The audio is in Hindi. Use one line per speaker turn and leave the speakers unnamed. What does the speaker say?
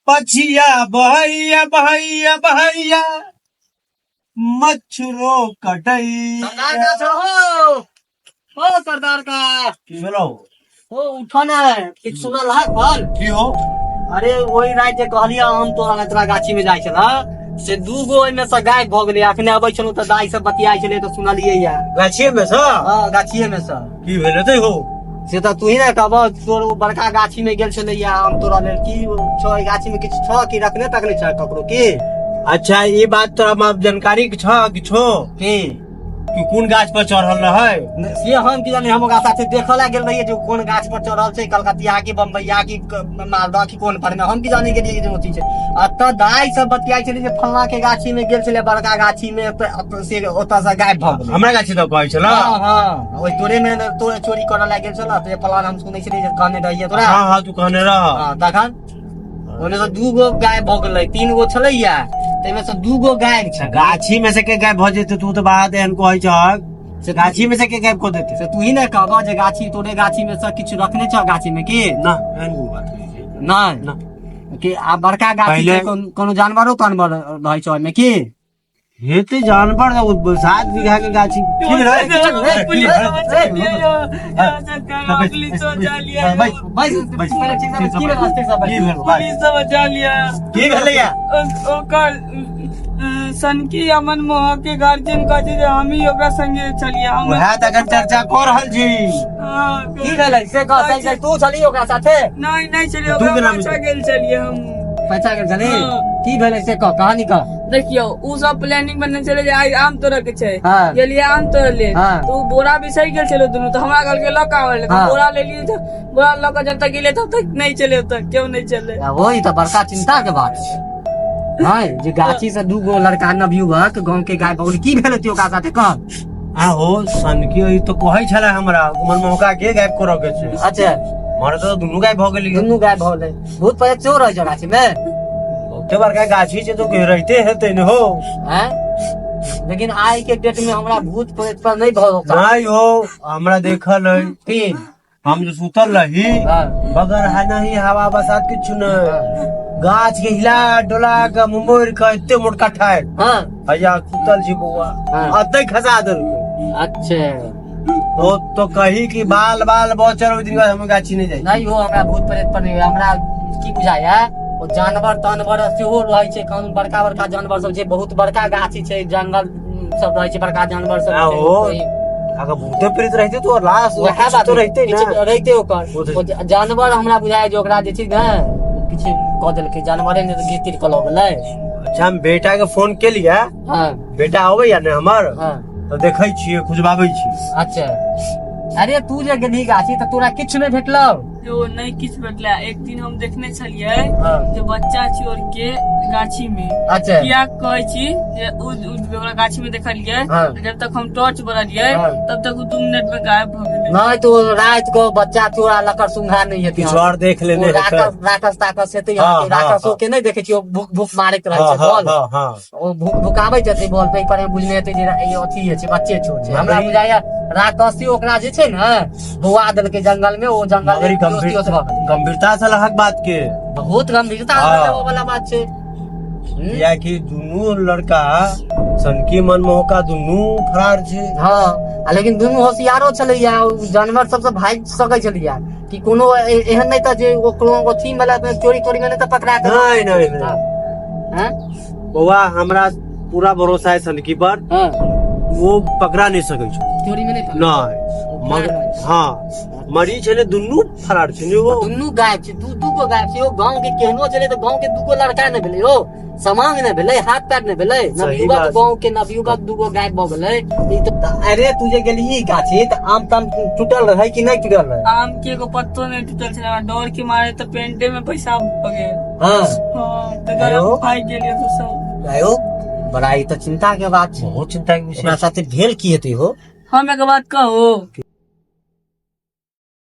पछिया बहैया बहैया बहैया मच्छरो कटैया।
सरदार का छो हो सरदार का
की भेलो
हो उठो ना किछ सुनल है फल
की हो?
अरे वही रात जे कहलिया हम तोरा लतरा गाछी में जाय छला से दूगो ओइमे से गायब भ गेलै। अखने अबै छलु त दाई सब बतियाइ छलै त सुनलियै या
गाछिए में से
हां गाछिए में से
की भेल हेतै हो?
से त तू ही ना कहब तोर उ बड़का गाछी में गेल छलै या हम तोरा लेल की छो ई गाछी में किछ छो कि रखने तकने छ ककरो की।
अच्छा ये बात तोरा में जानकारी के छ कि छो
की
कि कौन गाछ पर चढ़ल रहे?
से हम की जाने हम ओकरा साथे देखला गेल रहिए जो कोन गाछ पर चढ़ल छै कलकतिया की बम्बईया की मालदह की कोन पर में हम की जाने गेलिए जे ओती छै। अत दाई सब बतियाइ छलै जे फल्ला के गाछी में गेल छलै बड़का गाछी में से ओता से गायब भ गेलै।
हमरा गाछी तो कहै छला।
हां हां ओइ तोरे में तोरे चोरी करला लाग गेल छला त फल्ला हम सुनै छलै जे कहने रहिए तोरा।
हां हां तू कहने रह।
हां तखन ओने से दूगो गायब भ गेलै तीन गो छलैया तैमे से दूगो गायब छै।
गाछी में से के गायब भ जेते तू तो बात एहन कहै छ से गाछी में से के गायब क देते?
से तू ही ना कहबा जे गाछी तोरे गाछी में से किछ रखने छ गाछी में की
ना एहन कोन बात नहीं छै।
नहीं
ना
कि आ बड़का गाछी
पहले-
के कोनो जानवरो तानवर रहै छै ओइमे की
हेते जानवर 7 बीघा के गाछी की भेल? की भेलैया?
सनकी अमन मोह के गार्जियन कहै छै जे हम ही ओकरा संगे चलिए हम
वह त अगर चर्चा क रहल छी।
की भेलै से कह से तू चली ओकरा साथे
नहीं नहीं चलिए
तू
ओकरा
केना
पाछा
बुझै?
गेल चलिए हम।
पैसा के चली
हाँ।
की भेलै से कह कहानी कह।
देखियो उ सब प्लानिंग बनने चले जे आइ आम तोड़े के छै
हाँ।
गेलिए आम तोड़ ले
हाँ।
तो बोरा बिसरि गेल छलो दुनू तो हमरा कहलकै लऽ के आवे ले
हाँ।
बोरा ले लिए तो बोरा लऽ के जब तक गेले तब तक नहीं चले तक क्यों नहीं चले।
वही त बड़का चिंता के बात छै हां जे गाछी से दूगो लड़का नवयुवक गांव के गायब भ गेलै की भेलै त ओकरा साथे कह।
आ हो सनकी ई तो कहै छला हमरा मन मौका के गायब करऽ के छै।
अच्छा
मारे तो दुनू गायब भ गेली।
दुनू गायब भ गेलै बहुत पहले चोर रहै छै गाछी में
ओते बड़का गाछी छै तो के रहते हेतै न हो।
हैं लेकिन आज के डेट में हमरा भूत प्रेत पर नहीं भरोसा
नहीं हो हमरा देखल है
फिर
हम जो सुतल रही
हाँ।
बगैर है नहीं हवा बसात किछ नहीं गाछ के हिला डोला के मोर के एते मोटका ठाड़
हाँ
भैया सुतल छी बौआ
हाँ।
अते खसा देल
अच्छा
तो कही कि बाल बाल बचर ओइ दिन बाद हम गाछी नहीं जाई।
नहीं हो हमरा भूत प्रेत पर नहीं हमरा की बुझाया ओ जानवर तानवर सेहो रहै छै कानून बड़का बड़का जानवर सब छै बहुत बड़का गाछी छै जंगल सब रहै छै बड़का जानवर सब
हाँ,
छै
हो।
वही-
अगर भूते प्रेत रहते तो लाश
वएह बात
तो रहते
किछु
ना।
रहते ओकर
वो तो-
ओ जानवर हमरा बुझाया जे ओकरा जे छै ने किछु कह देलकै जानवरे ने गिर तिर के लऽ गेलै।
अच्छा हम बेटा के फोन के लिया
हाँ
बेटा आवे या ने हमर
हाँ
तो देखै छियै खुजबाबै छी।
अच्छा अरे तू जे गेली गाछी त तोरा किछु नहीं भेटलौ।
जो नहीं किछ भेटला एक दिन हम देखने छलिए
हाँ।
जे बच्चा चोर के गाछी में
अच्छा
किया कहै छी जे ओकरा गाछी में देखलिए
हाँ।
जब तक हम टॉर्च बरलिए
हाँ।
तब तक उ 2 मिनट में गायब भ गेलै।
नहीं तो रात को बच्चा चोरा लकर सुंघा नहीं हेतै
किछु और देख लेने हेतै।
राकस ताकस हेतै
हाँ, हाँ,
राकसो
हाँ।
के नहीं देखे छियै भूख भूख मारैत रहै
हाँ
छै बॉल
हाँ हाँ
ओ भूख भुकाबै छै बॉल पे पर बुझने हेतै जे ई अथी छै बच्चे छोट छै हमरा
मगरी-
बुझाया राकसी ओकरा जे छै ने बौआ देलकै जंगल में ओ जंगल
मगरी गंभीरता से लहक बात के
बहुत गंभीरता
हाँ।
वाला बात छै।
या कि दुनू लड़का सनकी मनमोहका दुनू फरार छै।
हाँ लेकिन दुनू होशियारो छलैया जानवर सबसे भाग सकै छलैया कि कोनो एहन नहीं था जे ओकरो अथी वाला चोरी चोरी में नहीं था पकड़ा के
नहीं नहीं नहीं
हाँ
बौआ हमरा पूरा भरोसा है सनकी पर
हाँ
वो पकड़ा नहीं सकै छै।
चोरी में नहीं पकड़ा
नहीं मगर हाँ मरी छले दुनू फरार छै ने वो।
दुनू गायब छै दू गो गायब छै ओ गांव के केहनो चले तो गांव के दूगो लड़का ने भेलै ओ समांग ने भेलै हाथ पैर ने भेलै नवयुवक
बात।
गांव के नवयुवक दूगो गायब भ गेलै ई तो अरे तू जे गेलही गाछी त आम ताम टूटल रहै कि नहीं टूटल रहै।
आम के एगो पत्तो नहीं टूटल छले डर के मारे तो पेंटे में पैसा भ गेल।
हाँ
हाँ तो
हेलो?
गरम भाग गेलिए तो सब।
आयो बड़ा ई तो चिंता के बात छै
बहुत चिंता के विषय
ओकरा साथे भेल की हेतै हो।
हम एक बात कहू